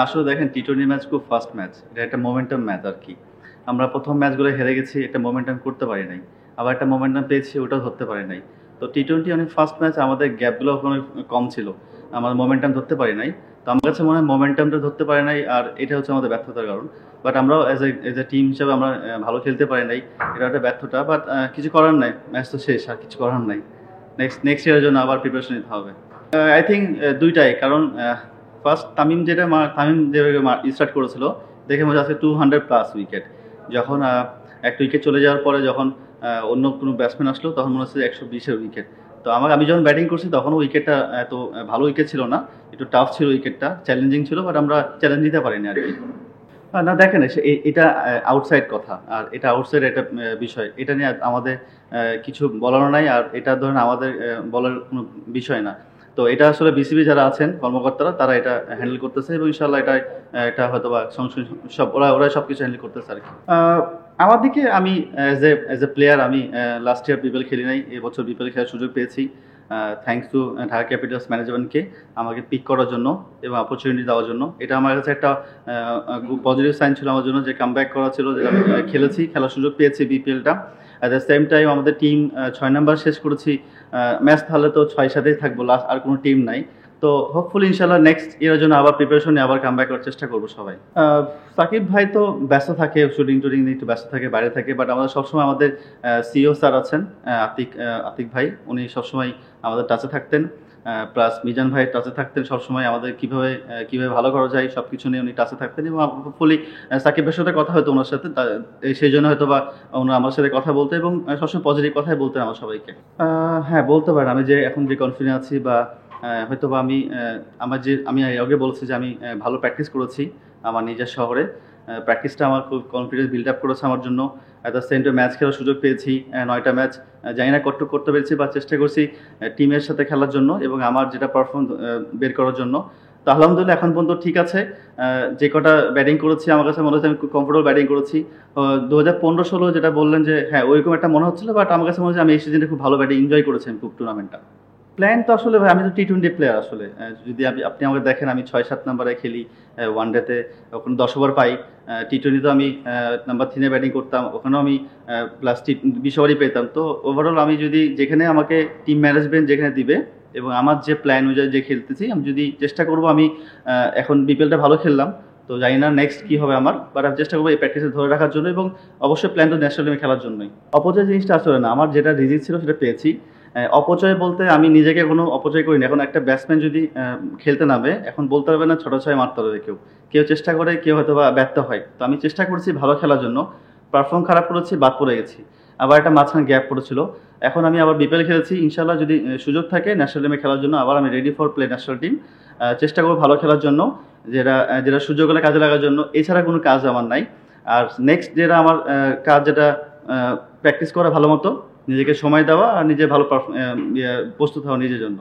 আসলে দেখেন T twenty match খুব ফাস্ট ম্যাচ। এটা একটা মোমেন্টাম ম্যাচ আরকি। আমরা ১ম ম্যাচগুলো হেরে গেছি, একটা মোমেন্টাম করতে পারি নাই। আবার একটা মোমেন্টাম পেয়েছি, ওটাও ধরতে পারি নাই। তো টি-টোয়েন্টি অনেক ফাস্ট ম্যাচ, আমাদের গ্যাপগুলো অনেক কম ছিল। আমরা মোমেন্টাম ধরতে পারি নাই। তো আমার কাছে মনে হয় মোমেন্টামটা ধরতে পারি নাই, আর এটা হচ্ছে আমাদের ব্যর্থতার কারণ। বাট আমরাও এজ এ টিম হিসেবে আমরা ভালো খেলতে পারি নাই। এটা একটা ব্যর্থতা। বাট কিছু করার নাই। ম্যাচ তো শেষ, আর কিছু করার নাই। নেক্সট ইয়ারের জন্য আবার প্রিপারেশন নিতে হবে। আই থিংক ২ টাই। কারণ ফার্স্ট তামিম যেভাবে স্টার্ট করেছিল, দেখে মনে হচ্ছে 200+ উইকেট। যখন একটা উইকেট চলে যাওয়ার পরে যখন অন্য কোনো ব্যাটসম্যান আসলো, তখন মনে হচ্ছে ১২০-এর উইকেট। তো আমি যখন ব্যাটিং করছি তখনও উইকেটটা এত ভালো উইকেট ছিল না। একটু টাফ ছিল উইকেটটা, চ্যালেঞ্জিং ছিল, বাট আমরা চ্যালেঞ্জ নিতে পারিনি আরকি। না দেখেন, এটা আউটসাইড কথা, আর এটা আউটসাইড একটা বিষয়। এটা নিয়ে আমাদের কিছু বলারও নাই, আর এটা ধরেন আমাদের বলার কোনো বিষয় না। তো এটা আসলে বিসিবি যারা আছেন কর্মকর্তারা, তারা এটা হ্যান্ডেল করতেছে, এবং ইনশাআল্লাহ এটা হয়তোবা ওরাই সবকিছু হ্যান্ডেল করতেছে আরকি। আমার দিকে আমি অ্যাজ এ প্লেয়ার আমি লাস্ট ইয়ার বিপিএল খেলি নাই। এবছর বিপিএল খেলার সুযোগ পেয়েছি। থ্যাংকস টু ঢাকা ক্যাপিটালস ম্যানেজমেন্টকে আমাকে পিক করার জন্য এবং অপরচুনিটি দেওয়ার জন্য। এটা আমার কাছে একটা পজিটিভ সাইন ছিল আমার জন্য, যে কামব্যাক করা ছিল, যে আমি খেলেছি, খেলার সুযোগ পেয়েছি বিপিএলটা। অ্যাট দ্য সেম টাইম আমাদের টিম ৬ নাম্বার শেষ করেছি। ম্যাচ তাহলে তো ৬-৭-এই থাকবো, লাস্ট আর কোনো টিম নাই। তো হোপফুলি ইনশাল্লাহ নেক্সট ইয়ারের জন্য আবার প্রিপারেশন নিয়ে আবার কামব্যাক করার চেষ্টা করবো সবাই। সাকিব ভাই তো ব্যস্ত থাকে, শুটিং টুটিং নিয়ে একটু ব্যস্ত থাকে, বাইরে থাকে। বাট আমাদের সবসময় আমাদের সিইও স্যার আছেন, আতিক ভাই, উনি সবসময় আমাদের টাচে থাকতেন। প্লাস মিজান ভাই টাচে থাকতেন সবসময়, আমাদের কীভাবে ভালো করা যায় সব কিছু নিয়ে উনি টাচে থাকতেন। এবং হোপফুলি সাকিবের সাথে কথা হতো ওনার সাথে, সেই জন্য হয়তো বা ওনারা আমার সাথে কথা বলতেন, এবং সবসময় পজিটিভ কথাই বলতেন আমার সবাইকে। হ্যাঁ, বলতে পারেন আমি যে এখন যে কনফিডেন্ট আছি, বা হয়তো বা আমি আগে বলছি যে আমি ভালো প্র্যাকটিস করেছি আমার নিজের শহরে। প্র্যাকটিসটা আমার খুব কনফিডেন্স বিল্ড আপ করেছে আমার জন্য। At the same time match খেলার সুযোগ পেয়েছি, ৯টা ম্যাচ। জানি না কতটুকু করতে পেরেছি, বা চেষ্টা করছি টিমের সাথে খেলার জন্য এবং আমার যেটা পারফর্ম বের করার জন্য। তো আলহামদুলিল্লাহ এখন পর্যন্ত ঠিক আছে। যে কটা ব্যাটিং করেছি আমার কাছে মনে হচ্ছে আমি খুব কমফোর্টেবল ব্যাটিং করেছি। ২০১৫-১৬ যেটা বললেন যে হ্যাঁ, ওইরকম একটা মনে হচ্ছিল, বাট আমার কাছে মনে হচ্ছে আমি এই সিজনে খুব ভালো ব্যাটিং এনজয় করেছি আমি খুব টুর্নামেন্টটা। প্ল্যান তো আসলে ভাই, আমি তো টি-টোয়েন্টি প্লেয়ার আসলে। যদি আপনি আমাকে দেখেন, আমি ৬-৭ নাম্বারে খেলি ওয়ানডেতে, ওখানে ১০ ওভার পাই। টি-টোয়েন্টিতেও আমি নাম্বার 3-এ ব্যাটিং করতাম, ওখানেও আমি প্লাস ২০ ওভারই পেতাম। তো ওভারঅল আমি যদি যেখানে আমাকে টিম ম্যানেজমেন্ট যেখানে দিবে এবং আমার যে প্ল্যান অনুযায়ী যে খেলতেছি, আমি যদি চেষ্টা করবো, আমি এখন বিপিএলটা ভালো খেললাম, তো জানি না নেক্সট কী হবে আমার, বাট আমি চেষ্টা করবো এই প্র্যাকটিসে ধরে রাখার জন্য, এবং অবশ্যই প্ল্যান তো ন্যাশনাল টিমে খেলার জন্যই। অপচয় জিনিসটা আসলে না, আমার যেটা রিজিক ছিল সেটা পেয়েছি। অপচয় বলতে আমি নিজেকে কোনো অপচয় করিনি। এখন একটা ব্যাটসম্যান যদি খেলতে নামে, এখন বলতে পারবে না ছটা ছয় মারতে হবে কেউ চেষ্টা করে, কেউ হয়তো বা ব্যর্থ হয়। তো আমি চেষ্টা করেছি ভালো খেলার জন্য, পারফর্ম খারাপ করেছি, বাদ পড়ে গেছি। আবার একটা মাঝখানে গ্যাপ পড়েছিল। এখন আমি আবার বিপিএল খেলেছি, ইনশাল্লাহ যদি সুযোগ থাকে ন্যাশনাল টিমে খেলার জন্য, আবার আমি ready for play national team. চেষ্টা করবো ভালো খেলার জন্য, যেটা সুযোগ হলে কাজে লাগার জন্য। এছাড়া কোনো কাজ আমার নাই। আর নেক্সট যেটা আমার কাজ, যেটা প্র্যাকটিস করা ভালো মতো, নিজেকে সময় দেওয়া, আর নিজে ভালো প্রস্তুত হওয়া নিজের জন্য।